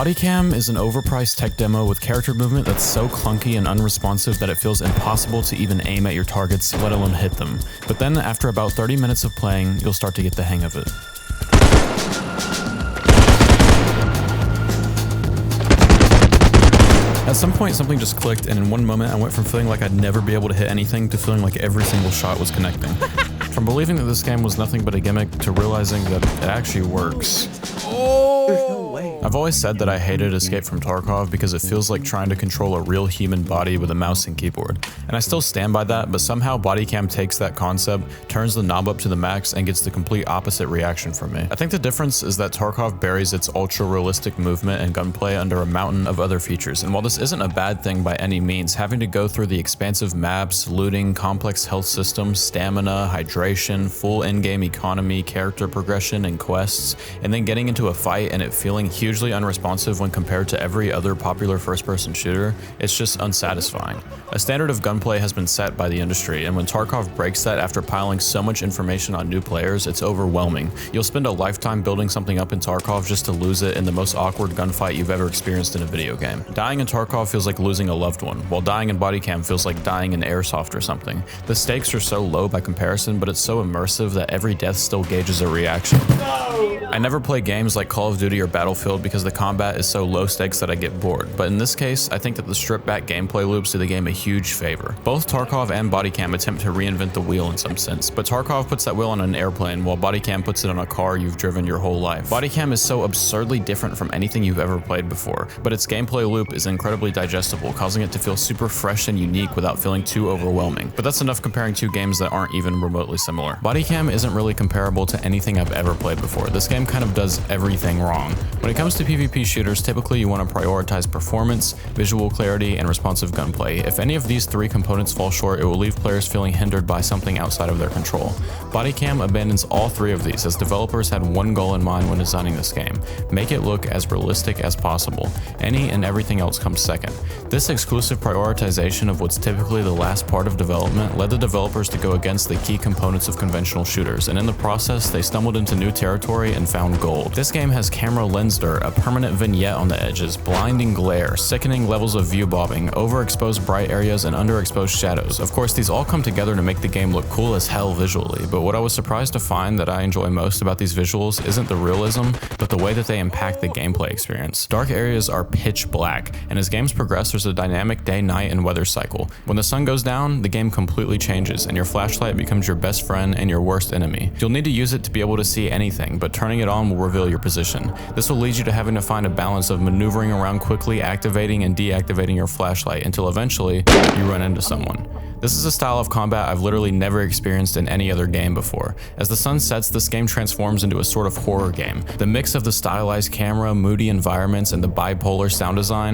Bodycam is an overpriced tech demo with character movement that's so clunky and unresponsive that it feels impossible to even aim at your targets, let alone hit them. But then after about 30 minutes of playing, you'll start to get the hang of it. At some point, something just clicked, and in one moment, I went from feeling like I'd never be able to hit anything to feeling like every single shot was connecting. From believing that this game was nothing but a gimmick to realizing that it actually works. There's no way. I've always said that I hated Escape from Tarkov because it feels like trying to control a real human body with a mouse and keyboard. And I still stand by that, but somehow Bodycam takes that concept, turns the knob up to the max, and gets the complete opposite reaction from me. I think the difference is that Tarkov buries its ultra-realistic movement and gunplay under a mountain of other features, and while this isn't a bad thing by any means, having to go through the expansive maps, looting, complex health systems, stamina, hydration, full in-game economy, character progression, and quests, and then getting into a fight and it feeling hugely unresponsive when compared to every other popular first-person shooter, it's just unsatisfying. A standard of gunplay has been set by the industry, and when Tarkov breaks that after piling so much information on new players, it's overwhelming. You'll spend a lifetime building something up in Tarkov just to lose it in the most awkward gunfight you've ever experienced in a video game. Dying in Tarkov feels like losing a loved one, while dying in Bodycam feels like dying in Airsoft or something. The stakes are so low by comparison, but it's so immersive that every death still gauges a reaction. I never play games like Call of Duty or Battlefield because the combat is so low stakes that I get bored, but in this case, I think that the stripped back gameplay loops do the game a huge favor. Both Tarkov and Bodycam attempt to reinvent the wheel in some sense, but Tarkov puts that wheel on an airplane while Bodycam puts it on a car you've driven your whole life. Bodycam is so absurdly different from anything you've ever played before, but its gameplay loop is incredibly digestible, causing it to feel super fresh and unique without feeling too overwhelming. But that's enough comparing two games that aren't even remotely similar. Bodycam isn't really comparable to anything I've ever played before. This game kind of does everything wrong. When it comes to PvP shooters, typically you want to prioritize performance, visual clarity, and responsive gunplay. If any of these three components fall short, it will leave players feeling hindered by something outside of their control. Bodycam abandons all three of these, as developers had one goal in mind when designing this game: make it look as realistic as possible. Any and everything else comes second. This exclusive prioritization of what's typically the last part of development led the developers to go against the key components of conventional shooters, and in the process, they stumbled into new territory and found gold. This game has camera lens dirt, a permanent vignette on the edges, blinding glare, sickening levels of view bobbing, overexposed bright areas, and underexposed shadows. Of course, these all come together to make the game look cool as hell visually, but what I was surprised to find that I enjoy most about these visuals isn't the realism, but the way that they impact the gameplay experience. Dark areas are pitch black, and as games progress, there's a dynamic day, night, and weather cycle. When the sun goes down, the game completely changes, and your flashlight becomes your best friend and your worst enemy. You'll need to use it to be able to see anything, but turning it on will reveal your position. This will lead you to having to find a balance of maneuvering around quickly, activating and deactivating your flashlight until eventually you run into someone. This is a style of combat I've literally never experienced in any other game before. As the sun sets, this game transforms into a sort of horror game. The mix of the stylized camera, moody environments, and the bipolar sound design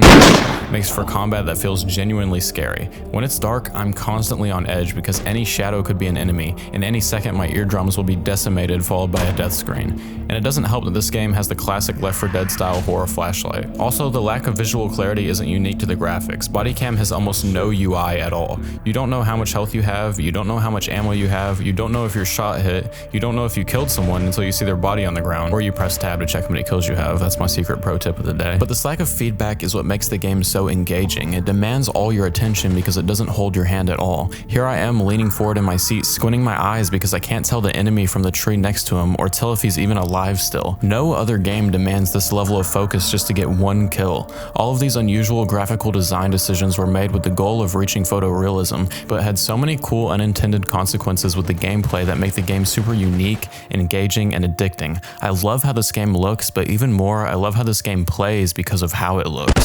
makes for combat that feels genuinely scary. When it's dark, I'm constantly on edge because any shadow could be an enemy, and any second my eardrums will be decimated, followed by a death screen. And it doesn't help that this game has the classic Left 4 Dead style horror flashlight. Also, the lack of visual clarity isn't unique to the graphics. Bodycam has almost no UI at all. You don't know how much health you have, you don't know how much ammo you have, you don't know if your shot hit, you don't know if you killed someone until you see their body on the ground, or you press tab to check how many kills you have. That's my secret pro tip of the day. But this lack of feedback is what makes the game so engaging. It demands all your attention because it doesn't hold your hand at all. Here I am leaning forward in my seat, squinting my eyes because I can't tell the enemy from the tree next to him or tell if he's even alive still. No other game demands this level of focus just to get one kill. All of these unusual graphical design decisions were made with the goal of reaching photorealism, but had so many cool unintended consequences with the gameplay that make the game super unique, engaging, and addicting. I love how this game looks, but even more, I love how this game plays because of how it looks.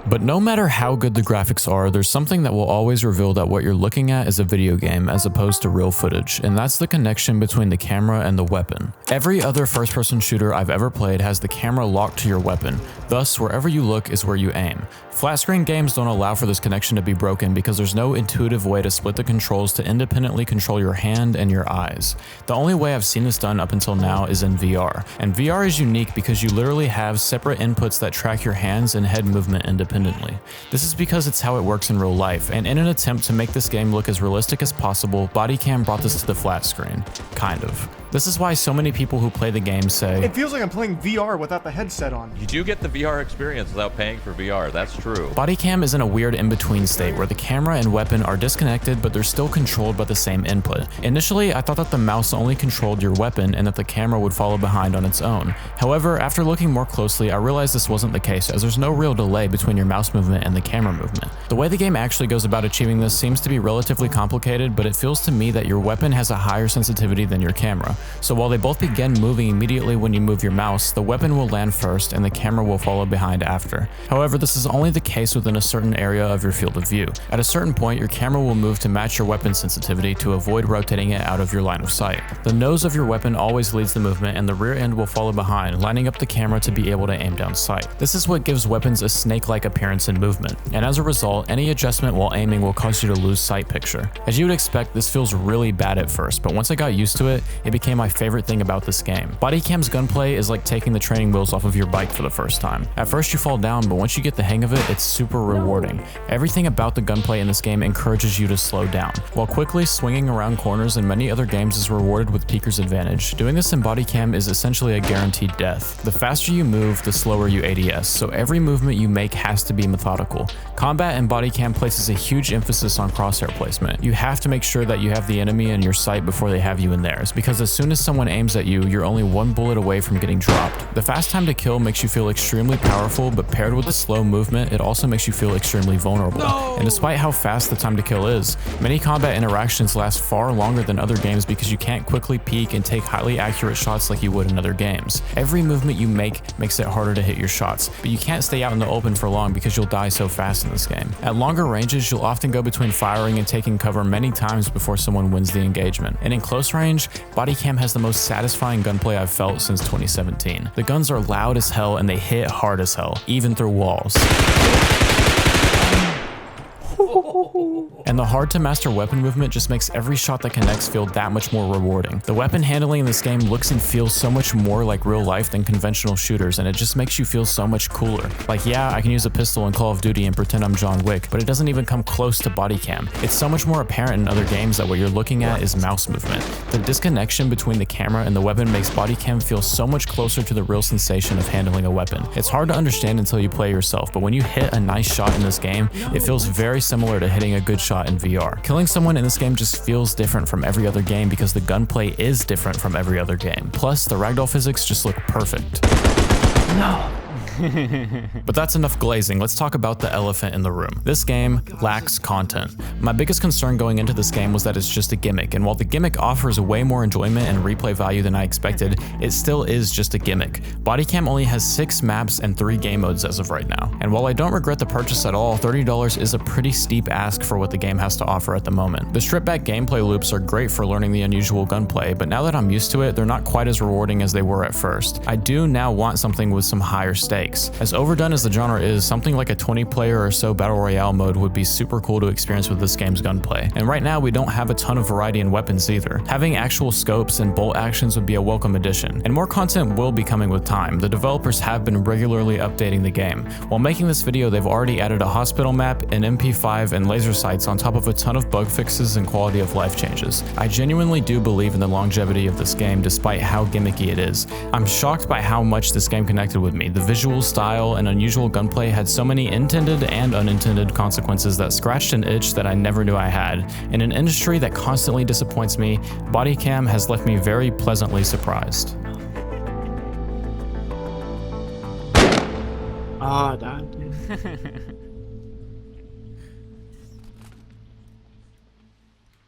But no matter how good the graphics are, there's something that will always reveal that what you're looking at is a video game as opposed to real footage, and that's the connection between the camera and the weapon. Every other first-person shooter I've ever played has the camera locked to your weapon, thus wherever you look is where you aim. Flat-screen games don't allow for this connection to be broken because there's no intuitive way to split the controls to independently control your hand and your eyes. The only way I've seen this done up until now is in VR, and VR is unique because you literally have separate inputs that track your hands and head movement independently. This is because it's how it works in real life, and in an attempt to make this game look as realistic as possible, Bodycam brought this to the flat screen. Kind of. This is why so many people who play the game say, It feels like I'm playing VR without the headset on. You do get the VR experience without paying for VR, that's true. Bodycam is in a weird in-between state where the camera and weapon are disconnected, but they're still controlled by the same input. Initially, I thought that the mouse only controlled your weapon and that the camera would follow behind on its own. However, after looking more closely, I realized this wasn't the case, as there's no real delay between your mouse movement and the camera movement. The way the game actually goes about achieving this seems to be relatively complicated, but it feels to me that your weapon has a higher sensitivity than your camera. So while they both begin moving immediately when you move your mouse, the weapon will land first and the camera will follow behind after. However, this is only the case within a certain area of your field of view. At a certain point, your camera will move to match your weapon sensitivity to avoid rotating it out of your line of sight. The nose of your weapon always leads the movement and the rear end will follow behind, lining up the camera to be able to aim down sight. This is what gives weapons a snake-like appearance and movement, and as a result, any adjustment while aiming will cause you to lose sight picture. As you would expect, this feels really bad at first, but once I got used to it, it became my favorite thing about this game. Bodycam's gunplay is like taking the training wheels off of your bike for the first time. At first you fall down, but once you get the hang of it, it's super rewarding. Everything about the gunplay in this game encourages you to slow down, while quickly swinging around corners in many other games is rewarded with peeker's advantage. Doing this in Bodycam is essentially a guaranteed death. The faster you move, the slower you ADS, so every movement you make has to be methodical. Combat in Bodycam places a huge emphasis on crosshair placement. You have to make sure that you have the enemy in your sight before they have you in theirs, because as soon as someone aims at you, you're only one bullet away from getting dropped. The fast time to kill makes you feel extremely powerful, but paired with the slow movement, it also makes you feel extremely vulnerable. No! And despite how fast the time to kill is, many combat interactions last far longer than other games because you can't quickly peek and take highly accurate shots like you would in other games. Every movement you make makes it harder to hit your shots, but you can't stay out in the open for long because you'll die so fast in this game. At longer ranges, you'll often go between firing and taking cover many times before someone wins the engagement. And in close range, Bodycam has the most satisfying gunplay I've felt since 2017. The guns are loud as hell and they hit hard as hell, even through walls. And the hard to master weapon movement just makes every shot that connects feel that much more rewarding. The weapon handling in this game looks and feels so much more like real life than conventional shooters, and it just makes you feel so much cooler. Like, yeah, I can use a pistol in Call of Duty and pretend I'm John Wick, but it doesn't even come close to Bodycam. It's so much more apparent in other games that what you're looking at is mouse movement. The disconnection between the camera and the weapon makes Bodycam feel so much closer to the real sensation of handling a weapon. It's hard to understand until you play yourself, but when you hit a nice shot in this game, it feels very similar to hitting a good shot in VR. Killing someone in this game just feels different from every other game because the gunplay is different from every other game. Plus, the ragdoll physics just look perfect. No. But that's enough glazing, let's talk about the elephant in the room. This game lacks content. My biggest concern going into this game was that it's just a gimmick, and while the gimmick offers way more enjoyment and replay value than I expected, it still is just a gimmick. Bodycam only has 6 maps and 3 game modes as of right now. And while I don't regret the purchase at all, $30 is a pretty steep ask for what the game has to offer at the moment. The stripped back gameplay loops are great for learning the unusual gunplay, but now that I'm used to it, they're not quite as rewarding as they were at first. I do now want something with some higher stakes. As overdone as the genre is, something like a 20-player or so battle royale mode would be super cool to experience with this game's gunplay. And right now we don't have a ton of variety in weapons either. Having actual scopes and bolt actions would be a welcome addition, and more content will be coming with time. The developers have been regularly updating the game. While making this video, they've already added a hospital map, an MP5, and laser sights on top of a ton of bug fixes and quality of life changes. I genuinely do believe in the longevity of this game despite how gimmicky it is. I'm shocked by how much this game connected with me. The visual style and unusual gunplay had so many intended and unintended consequences that scratched an itch that I never knew I had. In an industry that constantly disappoints me, Bodycam has left me very pleasantly surprised. Ah, that.